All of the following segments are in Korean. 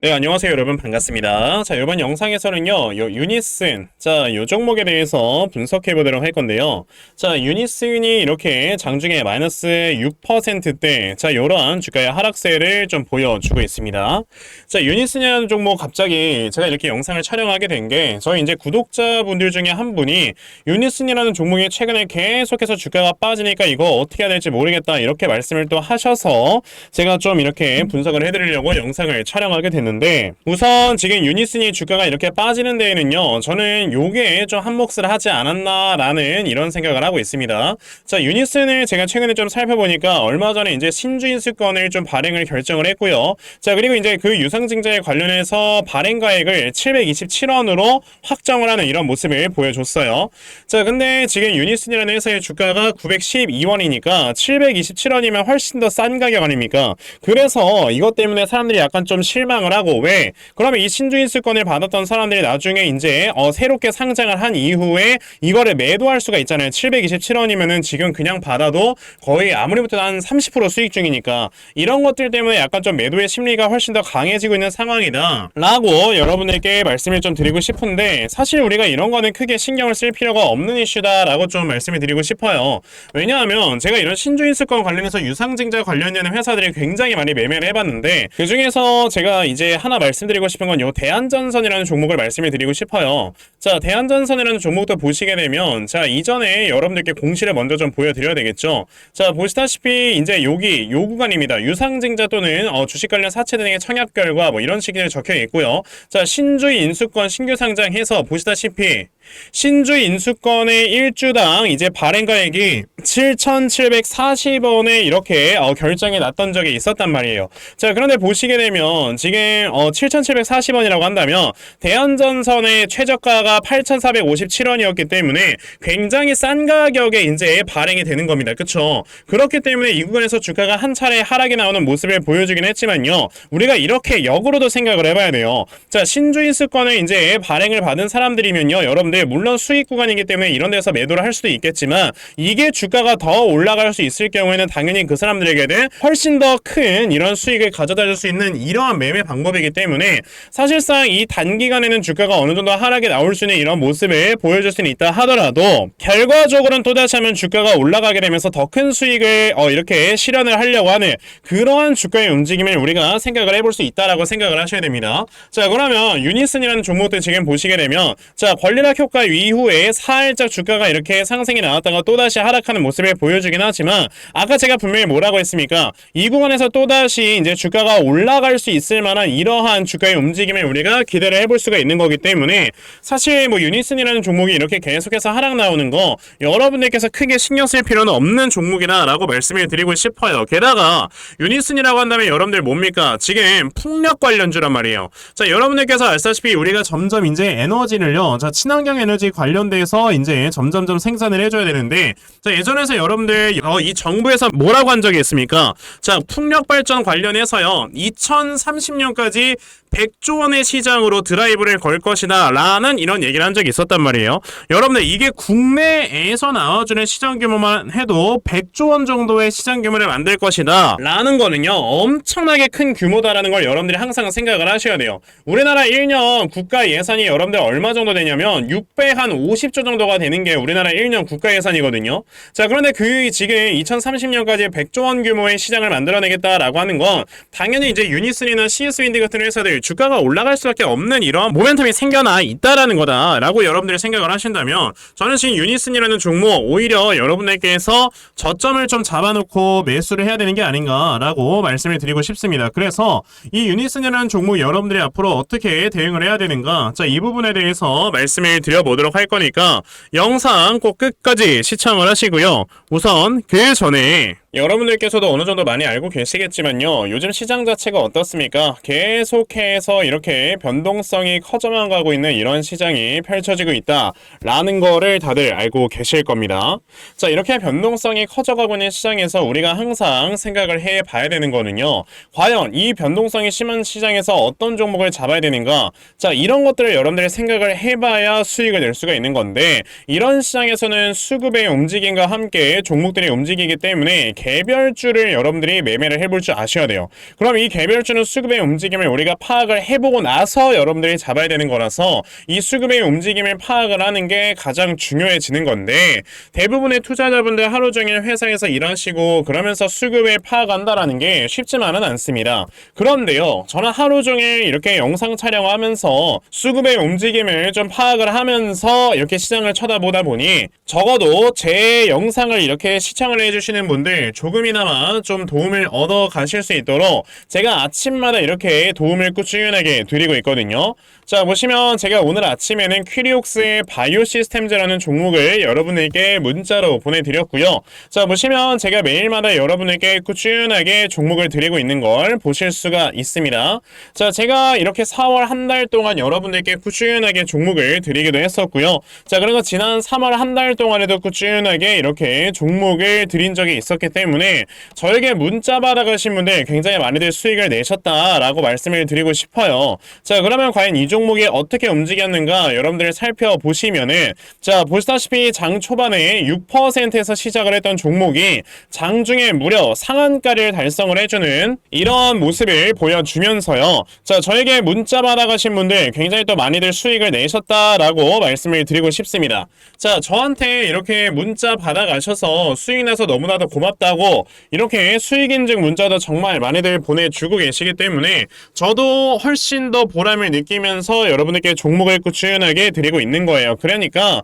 네, 안녕하세요, 여러분. 반갑습니다. 자, 이번 영상에서는요, 유니슨, 요 종목에 대해서 분석해 보도록 할 건데요. 자, 유니슨이 이렇게 장중에 마이너스 6%대, 요러한 주가의 하락세를 좀 보여주고 있습니다. 자, 유니슨이라는 종목 갑자기 제가 이렇게 영상을 촬영하게 된 게, 저희 이제 구독자분들 중에 한 분이 유니슨이라는 종목이 최근에 계속해서 주가가 빠지니까 이거 어떻게 해야 될지 모르겠다, 이렇게 말씀을 또 하셔서 제가 좀 이렇게 분석을 해드리려고 영상을 촬영하게 됐는데, 우선 지금 유니슨이 주가가 이렇게 빠지는 데에는요, 저는 요게 좀 한몫을 하지 않았나라는 이런 생각을 하고 있습니다. 자, 유니슨을 제가 최근에 좀 살펴보니까 얼마 전에 이제 신주인수권을 좀 발행을 결정을 했고요. 자, 그리고 이제 그 유상증자에 관련해서 발행가액을 727원으로 확정을 하는 이런 모습을 보여줬어요. 자, 근데 지금 유니슨이라는 회사의 주가가 912원이니까 727원이면 훨씬 더 싼 가격 아닙니까? 그래서 이것 때문에 사람들이 약간 좀 실망을 하고, 왜? 그러면 이 신주인수권을 받았던 사람들이 나중에 이제 새롭게 상장을 한 이후에 이거를 매도할 수가 있잖아요. 727원이면은 지금 그냥 받아도 거의 아무리 못해도 한 30% 수익 중이니까, 이런 것들 때문에 약간 좀 매도의 심리가 훨씬 더 강해지고 있는 상황이다 라고 여러분들께 말씀을 좀 드리고 싶은데, 사실 우리가 이런 거는 크게 신경을 쓸 필요가 없는 이슈다 라고 좀 말씀을 드리고 싶어요. 왜냐하면 제가 이런 신주인수권 관련해서 유상증자 관련되는 회사들이 굉장히 많이 매매를 해봤는데, 그 중에서 제가 이제 하나 말씀드리고 싶은 건 요 대한전선이라는 종목을 말씀을 드리고 싶어요. 자, 대한전선이라는 종목도 보시게 되면, 자, 이전에 여러분들께 공시를 먼저 좀 보여드려야 되겠죠. 자, 보시다시피 이제 여기 요 구간입니다. 유상증자 또는 주식 관련 사채 등의 청약 결과 뭐 이런 식으로 적혀 있고요. 자, 신주의 인수권 신규 상장해서 보시다시피 신주의 인수권의 1주당 이제 발행가액이 7,740원에 이렇게 결정이 났던 적이 있었단 말이에요. 자, 그런데 보시게 되면 지금 7,740원이라고 한다면 대한전선의 최저가가 8,457원이었기 때문에 굉장히 싼 가격에 이제 발행이 되는 겁니다. 그쵸? 그렇기 때문에 이 구간에서 주가가 한 차례 하락이 나오는 모습을 보여주긴 했지만요, 우리가 이렇게 역으로도 생각을 해봐야 돼요. 자, 신주인수권을 이제 발행을 받은 사람들이면요, 여러분들 물론 수익 구간이기 때문에 이런 데서 매도를 할 수도 있겠지만, 이게 주가가 더 올라갈 수 있을 경우에는 당연히 그 사람들에게는 훨씬 더 큰 이런 수익을 가져다 줄 수 있는 이러한 매매 방법이기 때문에, 사실상 이 단기간에는 주가가 어느 정도 하락이 나올 수 있는 이런 모습을 보여줄 수는 있다 하더라도, 결과적으로는 또다시 하면 주가가 올라가게 되면서 더 큰 수익을 이렇게 실현을 하려고 하는 그러한 주가의 움직임을 우리가 생각을 해볼 수 있다라고 생각을 하셔야 됩니다. 자, 그러면 유니슨이라는 종목들 지금 보시게 되면, 자, 권리락 효과 이후에 살짝 주가가 이렇게 상승이 나왔다가 또다시 하락하는 모습을 보여주긴 하지만, 아까 제가 분명히 뭐라고 했습니까? 이 구간에서 또다시 이제 주가가 올라갈 수 있을 만한 이러한 주가의 움직임을 우리가 기대를 해볼 수가 있는 거기 때문에, 사실 뭐 유니슨이라는 종목이 이렇게 계속해서 하락 나오는 거 여러분들께서 크게 신경 쓸 필요는 없는 종목이다 라고 말씀을 드리고 싶어요. 게다가 유니슨이라고 한다면 여러분들 뭡니까? 지금 풍력 관련주란 말이에요. 자, 여러분들께서 아시다시피 우리가 점점 이제 에너지를요, 자, 친환경 에너지 관련돼서 이제 점점점 생산을 해줘야 되는데, 자, 예전에서 여러분들 이 정부에서 뭐라고 한 적이 있습니까? 자, 풍력 발전 관련해서요, 2030년까지 100조 원의 시장으로 드라이브를 걸 것이다 라는 이런 얘기를 한 적이 있었단 말이에요. 여러분들 이게 국내에서 나와주는 시장 규모만 해도 100조 원 정도의 시장 규모를 만들 것이다 라는 거는요, 엄청나게 큰 규모다라는 걸 여러분들이 항상 생각을 하셔야 돼요. 우리나라 1년 국가 예산이 여러분들 얼마 정도 되냐면 650조 정도가 되는 게 우리나라 1년 국가 예산이거든요. 자, 그런데 그 지금 2030년까지 100조 원 규모의 시장을 만들어내겠다라고 하는 건 당연히 이제 유니슨이나 CS윈드 같은 회사들 주가가 올라갈 수밖에 없는 이런 모멘텀이 생겨나 있다라는 거다라고 여러분들이 생각을 하신다면, 저는 지금 유니슨이라는 종목 오히려 여러분들께서 저점을 좀 잡아놓고 매수를 해야 되는 게 아닌가라고 말씀을 드리고 싶습니다. 그래서 이 유니슨이라는 종목 여러분들이 앞으로 어떻게 대응을 해야 되는가, 자, 이 부분에 대해서 말씀을 드려보도록 할 거니까 영상 꼭 끝까지 시청을 하시고요. 우선 그 전에 여러분들께서도 어느 정도 많이 알고 계시겠지만요, 요즘 시장 자체가 어떻습니까? 계속해서 이렇게 변동성이 커져만 가고 있는 이런 시장이 펼쳐지고 있다라는 거를 다들 알고 계실 겁니다. 자, 이렇게 변동성이 커져가고 있는 시장에서 우리가 항상 생각을 해봐야 되는 거는요, 과연 이 변동성이 심한 시장에서 어떤 종목을 잡아야 되는가, 자, 이런 것들을 여러분들이 생각을 해봐야 수익을 낼 수가 있는 건데, 이런 시장에서는 수급의 움직임과 함께 종목들이 움직이기 때문에 개별주를 여러분들이 매매를 해볼 줄 아셔야 돼요. 그럼 이 개별주는 수급의 움직임을 우리가 파악을 해보고 나서 여러분들이 잡아야 되는 거라서 이 수급의 움직임을 파악을 하는 게 가장 중요해지는 건데, 대부분의 투자자분들 하루 종일 회사에서 일하시고 그러면서 수급을 파악한다라는 게 쉽지만은 않습니다. 그런데요, 저는 하루 종일 이렇게 영상 촬영하면서 수급의 움직임을 좀 파악을 하면서 이렇게 시장을 쳐다보다 보니 적어도 제 영상을 이렇게 시청을 해주시는 분들 조금이나마 좀 도움을 얻어 가실 수 있도록 제가 아침마다 이렇게 도움을 꾸준하게 드리고 있거든요. 자, 보시면 제가 오늘 아침에는 퀴리옥스의 바이오 시스템즈라는 종목을 여러분에게 문자로 보내드렸고요. 자, 보시면 제가 매일마다 여러분에게 꾸준하게 종목을 드리고 있는 걸 보실 수가 있습니다. 자, 제가 이렇게 4월 한 달 동안 여러분들께 꾸준하게 종목을 드리기도 했었고요. 자, 그리고 지난 3월 한 달 동안에도 꾸준하게 이렇게 종목을 드린 적이 있었기 때문에 저에게 문자 받아가신 분들 굉장히 많이들 수익을 내셨다라고 말씀을 드리고 싶어요. 자, 그러면 과연 이 종목이 어떻게 움직였는가 여러분들 살펴보시면은, 자, 보시다시피 장 초반에 6%에서 시작을 했던 종목이 장중에 무려 상한가를 달성을 해주는 이런 모습을 보여주면서요. 자, 저에게 문자 받아가신 분들 굉장히 또 많이들 수익을 내셨다라고 말씀을 드리고 싶습니다. 자, 저한테 이렇게 문자 받아가셔서 수익 나서 너무나도 고맙다고 이렇게 수익인증 문자도 정말 많이들 보내주고 계시기 때문에 저도 훨씬 더 보람을 느끼면서 여러분들께 종목을 꾸준하게 드리고 있는 거예요. 그러니까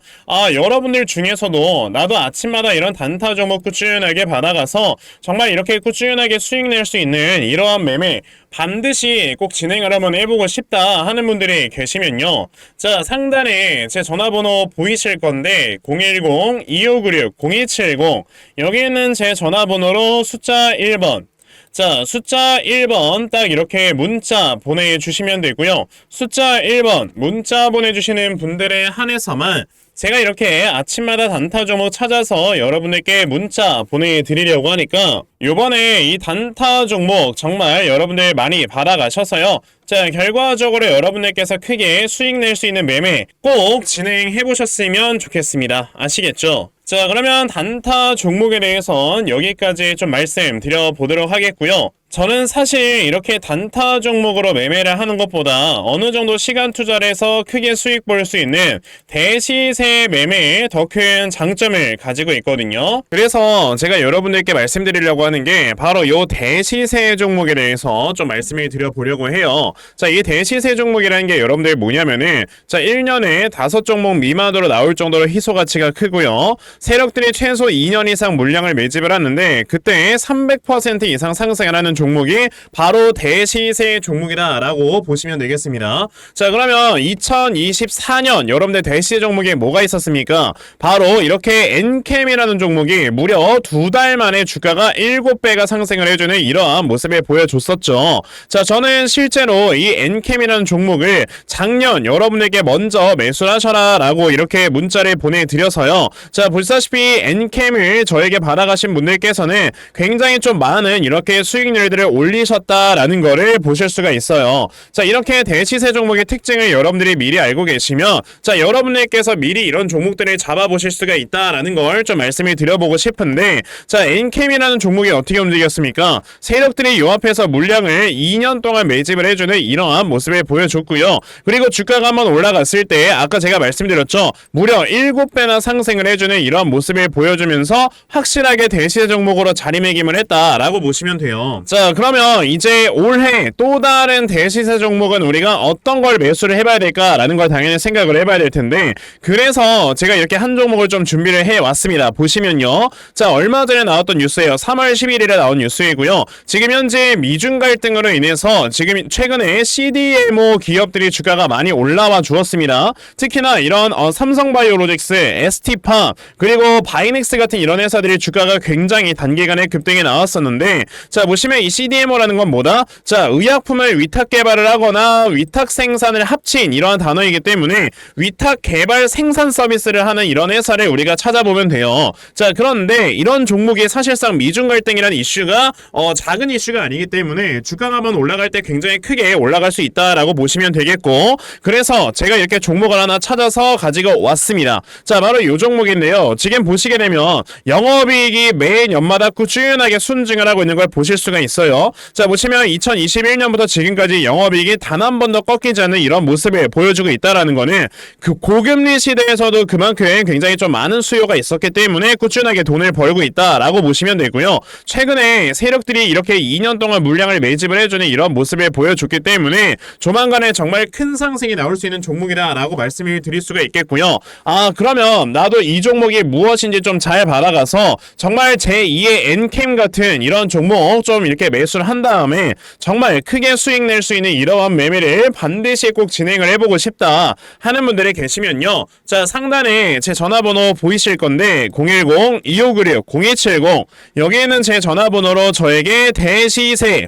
여러분들 중에서도 나도 아침마다 이런 단타 종목 꾸준하게 받아가서 정말 이렇게 꾸준하게 수익 낼 수 있는 이러한 매매 반드시 꼭 진행을 한번 해보고 싶다 하는 분들이 계시면요. 자, 상단에 제 전화번호 보이실 건데 010-2596-0270 여기에는 제 전화번호로 숫자 1번, 자, 숫자 1번 딱 이렇게 문자 보내주시면 되고요. 숫자 1번 문자 보내주시는 분들에 한해서만 제가 이렇게 아침마다 단타 종목 찾아서 여러분들께 문자 보내드리려고 하니까 요번에 이 단타 종목 정말 여러분들 많이 받아가셔서요. 자, 결과적으로 여러분들께서 크게 수익 낼 수 있는 매매 꼭 진행해 보셨으면 좋겠습니다. 아시겠죠? 자, 그러면 단타 종목에 대해선 여기까지 좀 말씀드려보도록 하겠고요. 저는 사실 이렇게 단타 종목으로 매매를 하는 것보다 어느 정도 시간 투자를 해서 크게 수익 볼 수 있는 대시세 매매에 더 큰 장점을 가지고 있거든요. 그래서 제가 여러분들께 말씀드리려고 하는 게 바로 이 대시세 종목에 대해서 좀 말씀을 드려보려고 해요. 자, 이 대시세 종목이라는 게 여러분들 뭐냐면은, 자, 1년에 5종목 미만으로 나올 정도로 희소 가치가 크고요. 세력들이 최소 2년 이상 물량을 매집을 하는데 그때 300% 이상 상승을 하는 종목이 바로 대시세 종목이다라고 보시면 되겠습니다. 자, 그러면 2024년 여러분들 대시세 종목에 뭐가 있었습니까? 바로 이렇게 엔캠이라는 종목이 무려 2달 만에 주가가 7배가 상승을 해주는 이러한 모습을 보여줬었죠. 자, 저는 실제로 이 엔캠이라는 종목을 작년 여러분에게 먼저 매수를 하셔라 라고 이렇게 문자를 보내드려서요. 자, 보시다시피 엔캠을 저에게 받아가신 분들께서는 굉장히 좀 많은 이렇게 수익률들을 올리셨다라는 거를 보실 수가 있어요. 자, 이렇게 대시세 종목의 특징을 여러분들이 미리 알고 계시면, 자, 여러분들께서 미리 이런 종목들을 잡아보실 수가 있다라는 걸 좀 말씀을 드려보고 싶은데, 자, 엔캠이라는 종목이 어떻게 움직였습니까? 세력들이 요 앞에서 물량을 2년 동안 매집을 해주는 이러한 모습을 보여줬고요. 그리고 주가가 한번 올라갔을 때 아까 제가 말씀드렸죠, 무려 7배나 상승을 해주는 이러한 모습을 보여주면서 확실하게 대시세 종목으로 자리매김을 했다라고 보시면 돼요. 자, 그러면 이제 올해 또 다른 대시세 종목은 우리가 어떤 걸 매수를 해봐야 될까라는 걸 당연히 생각을 해봐야 될 텐데, 그래서 제가 이렇게 한 종목을 좀 준비를 해왔습니다. 보시면요, 자, 얼마 전에 나왔던 뉴스예요. 3월 11일에 나온 뉴스이고요. 지금 현재 미중 갈등으로 인해서 지금 최근에 CDMO 기업들이 주가가 많이 올라와 주었습니다. 특히나 이런 삼성바이오로직스, ST팜, 그리고 바이넥스 같은 이런 회사들이 주가가 굉장히 단기간에 급등이 나왔었는데, 자, 보시면 이 CDMO라는 건 뭐다? 자, 의약품을 위탁 개발을 하거나 위탁 생산을 합친 이러한 단어이기 때문에 위탁 개발 생산 서비스를 하는 이런 회사를 우리가 찾아보면 돼요. 자, 그런데 이런 종목이 사실상 미중 갈등이라는 이슈가 작은 이슈가 아니기 때문에 주가가 한번 올라갈 때 굉장히 크게 올라갈 수 있다라고 보시면 되겠고, 그래서 제가 이렇게 종목을 하나 찾아서 가지고 왔습니다. 자, 바로 이 종목인데요. 지금 보시게 되면 영업이익이 매 년마다 꾸준하게 순증을 하고 있는 걸 보실 수가 있어요. 있어요. 자, 보시면 2021년부터 지금까지 영업이익이 단 한 번도 꺾이지 않는 이런 모습을 보여주고 있다라는 거는 그 고금리 시대에서도 그만큼 굉장히 좀 많은 수요가 있었기 때문에 꾸준하게 돈을 벌고 있다라고 보시면 되고요. 최근에 세력들이 이렇게 2년 동안 물량을 매집을 해주는 이런 모습을 보여줬기 때문에 조만간에 정말 큰 상승이 나올 수 있는 종목이다라고 말씀을 드릴 수가 있겠고요. 그러면 나도 이 종목이 무엇인지 좀 잘 받아가서 정말 제2의 엔캠 같은 이런 종목 좀 이렇게 매수를 한 다음에 정말 크게 수익 낼 수 있는 이러한 매매를 반드시 꼭 진행을 해보고 싶다 하는 분들이 계시면요. 자, 상단에 제 전화번호 보이실 건데 010-2596-0270 여기에는 제 전화번호로 저에게 대시세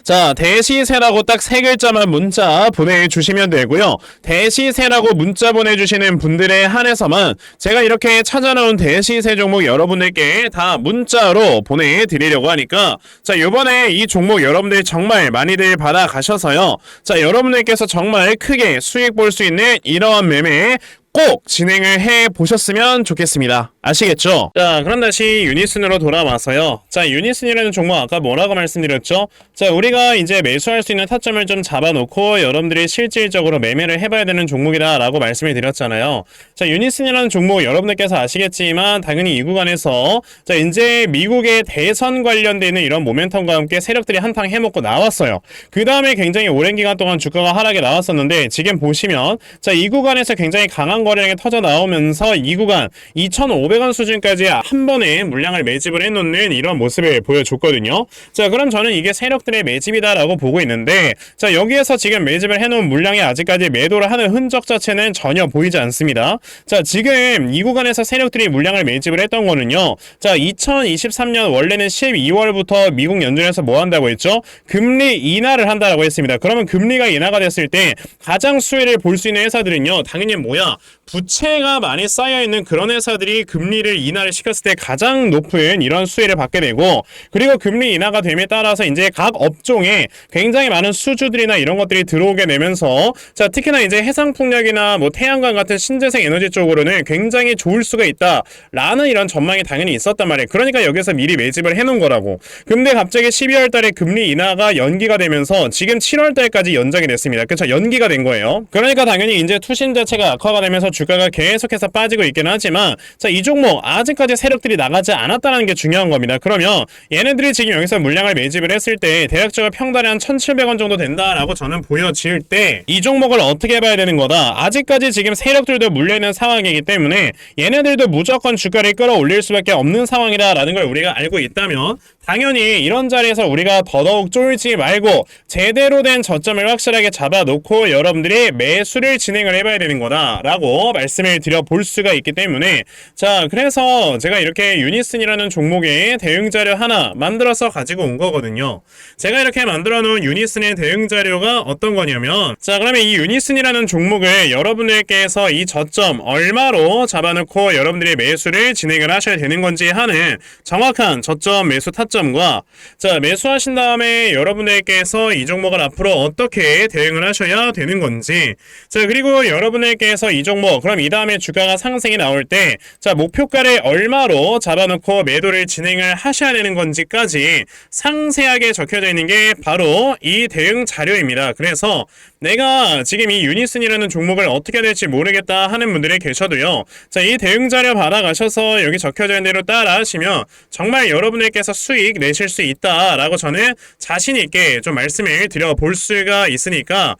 자, 대시세라고 딱 세 글자만 문자 보내주시면 되고요. 대시세라고 문자 보내주시는 분들에 한해서만 제가 이렇게 찾아놓은 대시세 종목 여러분들께 다 문자로 보내드리려고 하니까 자, 요번에 이 종목 여러분들 정말 많이들 받아가셔서요. 자, 여러분들께서 정말 크게 수익 볼 수 있는 이러한 매매 꼭 진행을 해 보셨으면 좋겠습니다. 아시겠죠? 자, 그럼 다시 유니슨으로 돌아와서요. 자, 유니슨이라는 종목 아까 뭐라고 말씀드렸죠? 자, 우리가 이제 매수할 수 있는 타점을 좀 잡아놓고 여러분들이 실질적으로 매매를 해봐야 되는 종목이다 라고 말씀을 드렸잖아요. 자, 유니슨이라는 종목 여러분들께서 아시겠지만 당연히 이 구간에서 자, 이제 미국의 대선 관련되어 있는 이런 모멘텀과 함께 세력들이 한탕 해먹고 나왔어요. 그 다음에 굉장히 오랜 기간 동안 주가가 하락에 나왔었는데 지금 보시면 자, 이 구간에서 굉장히 강한 거래량이 터져 나오면서 이 구간 2,500원 수준까지 한 번에 물량을 매집을 해놓는 이런 모습을 보여줬거든요. 자, 그럼 저는 이게 세력들의 매집이다라고 보고 있는데 자, 여기에서 지금 매집을 해놓은 물량이 아직까지 매도를 하는 흔적 자체는 전혀 보이지 않습니다. 자, 지금 이 구간에서 세력들이 물량을 매집을 했던 거는요. 자, 2023년 원래는 12월부터 미국 연준에서 뭐 한다고 했죠? 금리 인하를 한다라고 했습니다. 그러면 금리가 인하가 됐을 때 가장 수혜를 볼 수 있는 회사들은요. 당연히 뭐야? 부채가 많이 쌓여있는 그런 회사들이 금리를 인하를 시켰을 때 가장 높은 이런 수혜를 받게 되고 그리고 금리 인하가 됨에 따라서 이제 각 업종에 굉장히 많은 수주들이나 이런 것들이 들어오게 되면서 자, 특히나 이제 해상풍력이나 뭐 태양광 같은 신재생 에너지 쪽으로는 굉장히 좋을 수가 있다라는 이런 전망이 당연히 있었단 말이에요. 그러니까 여기서 미리 매집을 해놓은 거라고. 근데 갑자기 12월 달에 금리 인하가 연기가 되면서 지금 7월 달까지 연장이 됐습니다. 그렇죠? 연기가 된 거예요. 그러니까 당연히 이제 투신 자체가 악화가 되면서 주가가 계속해서 빠지고 있긴 하지만 자, 이 종목 아직까지 세력들이 나가지 않았다는 게 중요한 겁니다. 그러면 얘네들이 지금 여기서 물량을 매집을 했을 때 대략적으로 평단에 한 1,700원 정도 된다라고 저는 보여질 때 이 종목을 어떻게 봐야 되는 거다. 아직까지 지금 세력들도 물려있는 상황이기 때문에 얘네들도 무조건 주가를 끌어올릴 수밖에 없는 상황이다라는 걸 우리가 알고 있다면 당연히 이런 자리에서 우리가 더더욱 쫄지 말고 제대로 된 저점을 확실하게 잡아놓고 여러분들이 매수를 진행을 해봐야 되는 거다라고 말씀을 드려볼 수가 있기 때문에 자, 그래서 제가 이렇게 유니슨이라는 종목의 대응자료 하나 만들어서 가지고 온 거거든요. 제가 이렇게 만들어 놓은 유니슨의 대응자료가 어떤 거냐면 자, 그러면 이 유니슨이라는 종목을 여러분들께서 이 저점 얼마로 잡아놓고 여러분들이 매수를 진행을 하셔야 되는 건지 하는 정확한 저점 매수 타점과 자, 매수하신 다음에 여러분들께서 이 종목을 앞으로 어떻게 대응을 하셔야 되는 건지 자, 그리고 여러분들께서 이 종목 그럼 이 다음에 주가가 상승이 나올 때 자, 목표가를 얼마로 잡아놓고 매도를 진행을 하셔야 되는 건지까지 상세하게 적혀져 있는 게 바로 이 대응 자료입니다. 그래서 내가 지금 이 유니슨이라는 종목을 어떻게 해야 될지 모르겠다 하는 분들이 계셔도요. 자, 이 대응 자료 받아가셔서 여기 적혀져 있는 대로 따라 하시면 정말 여러분들께서 수익 내실 수 있다라고 저는 자신 있게 좀 말씀을 드려볼 수가 있으니까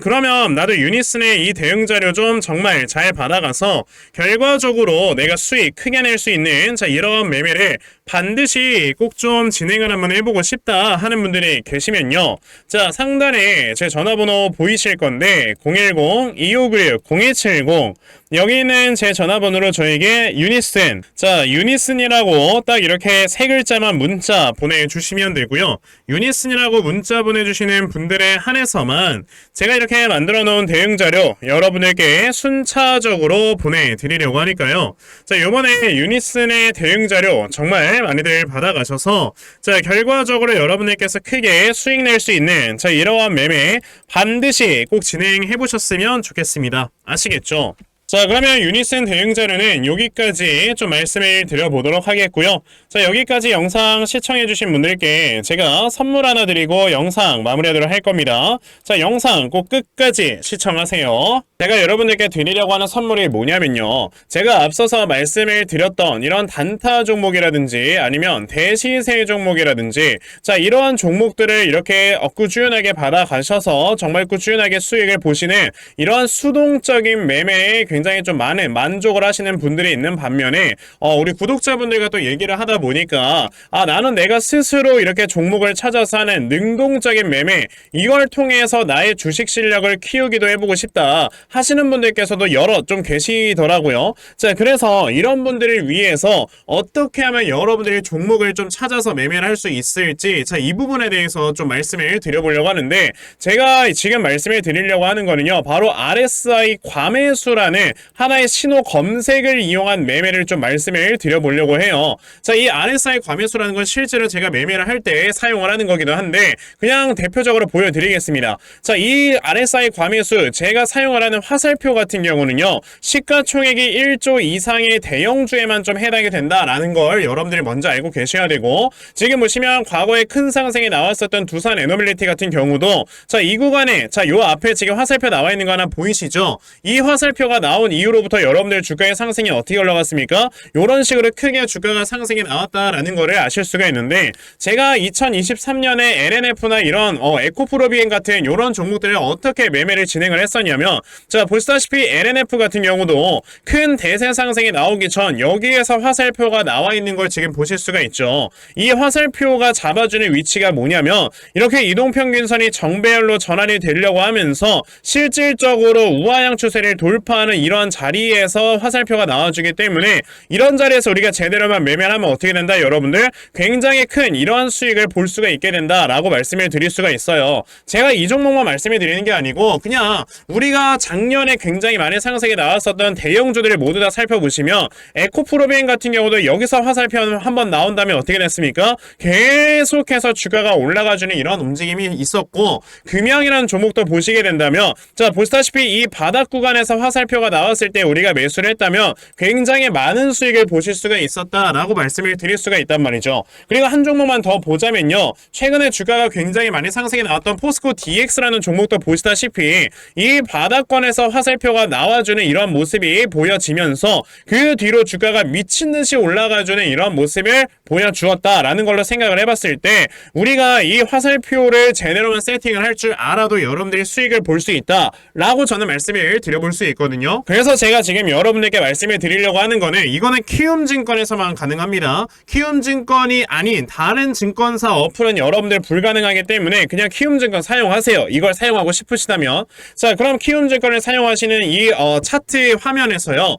그러면 나도 유니슨의 이 대응 자료 좀 정말 잘 받아가서 결과적으로 내가 수익 크게 낼 수 있는 자, 이런 매매를 반드시 꼭 좀 진행을 한번 해보고 싶다 하는 분들이 계시면요. 자, 상단에 제 전화번호 보이실 건데 010-2596-0270 여기는 제 전화번호로 저에게 유니슨 자, 유니슨이라고 딱 이렇게 세 글자만 문자 보내주시면 되고요. 유니슨이라고 문자 보내주시는 분들에 한해서만 제가 이렇게 만들어 놓은 대응 자료 여러분에게 순차적으로 보내드리려고 하니까요. 자, 요번에 유니슨의 대응 자료 정말 많이들 받아가셔서 자, 결과적으로 여러분들께서 크게 수익 낼 수 있는 자, 이러한 매매 반드시 꼭 진행해 보셨으면 좋겠습니다. 아시겠죠? 자, 그러면 유니슨 대응 자료는 여기까지 좀 말씀을 드려보도록 하겠고요. 자, 여기까지 영상 시청해주신 분들께 제가 선물 하나 드리고 영상 마무리하도록 할 겁니다. 자, 영상 꼭 끝까지 시청하세요. 제가 여러분들께 드리려고 하는 선물이 뭐냐면요, 제가 앞서서 말씀을 드렸던 이런 단타 종목이라든지 아니면 대시세 종목이라든지, 자, 이러한 종목들을 이렇게 꾸준하게 받아가셔서 정말 꾸준하게 수익을 보시는 이러한 수동적인 매매에 굉장히 좀 많은 만족을 하시는 분들이 있는 반면에 우리 구독자분들과 또 얘기를 하다 보니까 나는 내가 스스로 이렇게 종목을 찾아서 하는 능동적인 매매, 이걸 통해서 나의 주식 실력을 키우기도 해보고 싶다 하시는 분들께서도 여러 좀 계시더라고요. 자, 그래서 이런 분들을 위해서 어떻게 하면 여러분들이 종목을 좀 찾아서 매매를 할 수 있을지, 자, 이 부분에 대해서 좀 말씀을 드려보려고 하는데, 제가 지금 말씀을 드리려고 하는 거는요, 바로 RSI 과매수라는 하나의 신호 검색을 이용한 매매를 좀 말씀을 드려보려고 해요. 자, 이 RSI 과매수라는 건 실제로 제가 매매를 할 때 사용을 하는 거기도 한데, 그냥 대표적으로 보여드리겠습니다. 자, 이 RSI 과매수, 제가 사용을 하는 화살표 같은 경우는요, 시가총액이 1조 이상의 대형주에만 좀 해당이 된다라는 걸 여러분들이 먼저 알고 계셔야 되고, 지금 보시면 과거에 큰 상승이 나왔었던 두산 에너빌리티 같은 경우도, 자, 이 구간에, 자, 요 앞에 지금 화살표 나와 있는 거 하나 보이시죠? 이 화살표가 나온 이후로부터 여러분들 주가의 상승이 어떻게 올라갔습니까? 요런 식으로 크게 주가가 상승이 나왔다라는 거를 아실 수가 있는데, 제가 2023년에 LNF나 이런 에코프로비엔 같은 요런 종목들을 어떻게 매매를 진행을 했었냐면, 자, 보시다시피 LNF 같은 경우도 큰 대세 상승이 나오기 전 여기에서 화살표가 나와 있는 걸 지금 보실 수가 있죠. 이 화살표가 잡아주는 위치가 뭐냐면, 이렇게 이동평균선이 정배열로 전환이 되려고 하면서 실질적으로 우하향 추세를 돌파하는 이런 자리에서 화살표가 나와주기 때문에, 이런 자리에서 우리가 제대로만 매매를 하면 어떻게 된다, 여러분들? 굉장히 큰 이러한 수익을 볼 수가 있게 된다라고 말씀을 드릴 수가 있어요. 제가 이 종목만 말씀을 드리는 게 아니고, 그냥 우리가 작년에 굉장히 많은 상승이 나왔었던 대형주들을 모두 다 살펴보시면, 에코프로비엔 같은 경우도 여기서 화살표 한번 나온 다음에 어떻게 됐습니까? 계속해서 주가가 올라가주는 이런 움직임이 있었고, 금양이라는 종목도 보시게 된다면, 자, 보시다시피 이 바닥 구간에서 화살표가 나왔을 때 우리가 매수를 했다면 굉장히 많은 수익을 보실 수가 있었다라고 말씀을 드릴 수가 있단 말이죠. 그리고 한 종목만 더 보자면요, 최근에 주가가 굉장히 많이 상승이 나왔던 포스코 DX라는 종목도 보시다시피 이 바닥권에서 화살표가 나와주는 이런 모습이 보여지면서 그 뒤로 주가가 미친듯이 올라가주는 이런 모습을 보여주었다라는 걸로 생각을 해봤을 때, 우리가 이 화살표를 제대로만 세팅을 할 줄 알아도 여러분들이 수익을 볼 수 있다라고 저는 말씀을 드려볼 수 있거든요. 그래서 제가 지금 여러분들께 말씀을 드리려고 하는 거는, 이거는 키움증권에서만 가능합니다. 키움증권이 아닌 다른 증권사 어플은 여러분들 불가능하기 때문에 그냥 키움증권 사용하세요. 이걸 사용하고 싶으시다면. 자, 그럼 키움증권을 사용하시는 이 차트 화면에서요,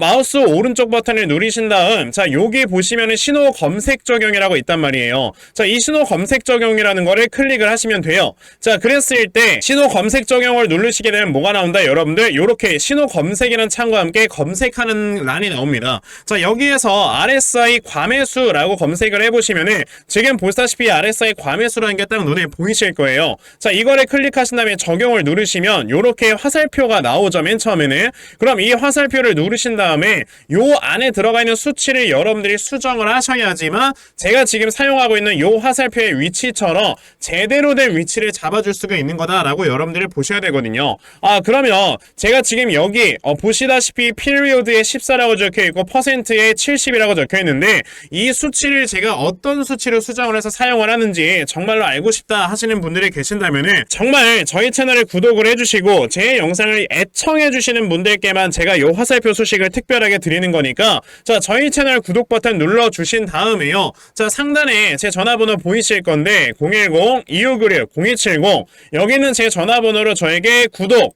마우스 오른쪽 버튼을 누르신 다음, 자, 여기 보시면은 신호 검색 적용이라고 있단 말이에요. 자, 이 신호 검색 적용이라는 거를 클릭을 하시면 돼요. 자, 그랬을 때 신호 검색 적용을 누르시게 되면 뭐가 나온다, 여러분들? 요렇게 신호 검색이라는 창과 함께 검색하는 란이 나옵니다. 자, 여기에서 RSI 과매수라고 검색을 해보시면은 지금 보시다시피 RSI 과매수라는 게 딱 눈에 보이실 거예요. 자, 이거를 클릭하신 다음에 적용을 누르시면 요렇게 화살표가 나오죠, 맨 처음에는. 그럼 이 화살표를 누르신 다음에 요 안에 들어가 있는 수치를 여러분들이 수정을 하셔야지만 제가 지금 사용하고 있는 요 화살표의 위치처럼 제대로 된 위치를 잡아줄 수가 있는 거다라고 여러분들이 보셔야 되거든요. 그러면 제가 지금 여기 보시다시피 피리오드에 14라고 적혀있고 퍼센트에 70이라고 적혀있는데, 이 수치를 제가 어떤 수치로 수정을 해서 사용을 하는지 정말로 알고 싶다 하시는 분들이 계신다면은 정말 저희 채널을 구독을 해주시고 제 영상을 애청해주시는 분들께만 제가 요 화살표 소식을 특별하게 드리는 거니까, 자, 저희 채널 구독 버튼 눌러주신 다음에요, 자, 상단에 제 전화번호 보이실 건데 010-2596-0270, 여기는 제 전화번호로 저에게 구독,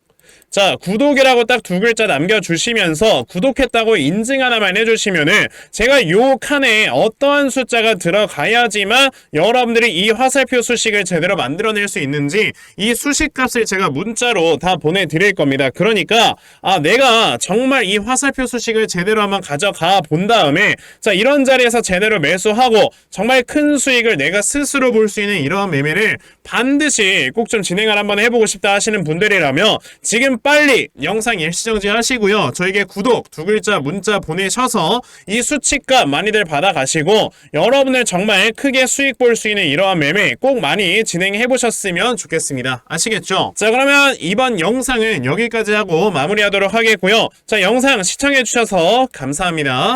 자, 구독이라고 딱 두 글자 남겨주시면서 구독했다고 인증 하나만 해주시면은 제가 요 칸에 어떠한 숫자가 들어가야지만 여러분들이 이 화살표 수식을 제대로 만들어낼 수 있는지 이 수식값을 제가 문자로 다 보내드릴 겁니다. 그러니까 내가 정말 이 화살표 수식을 제대로 한번 가져가 본 다음에, 자, 이런 자리에서 제대로 매수하고 정말 큰 수익을 내가 스스로 볼 수 있는 이러한 매매를 반드시 꼭 좀 진행을 한번 해보고 싶다 하시는 분들이라면 지금 빨리 영상 일시정지 하시고요. 저에게 구독 두 글자 문자 보내셔서 이 수치값 많이들 받아가시고 여러분들 정말 크게 수익 볼 수 있는 이러한 매매 꼭 많이 진행해 보셨으면 좋겠습니다. 아시겠죠? 자, 그러면 이번 영상은 여기까지 하고 마무리하도록 하겠고요. 자, 영상 시청해 주셔서 감사합니다.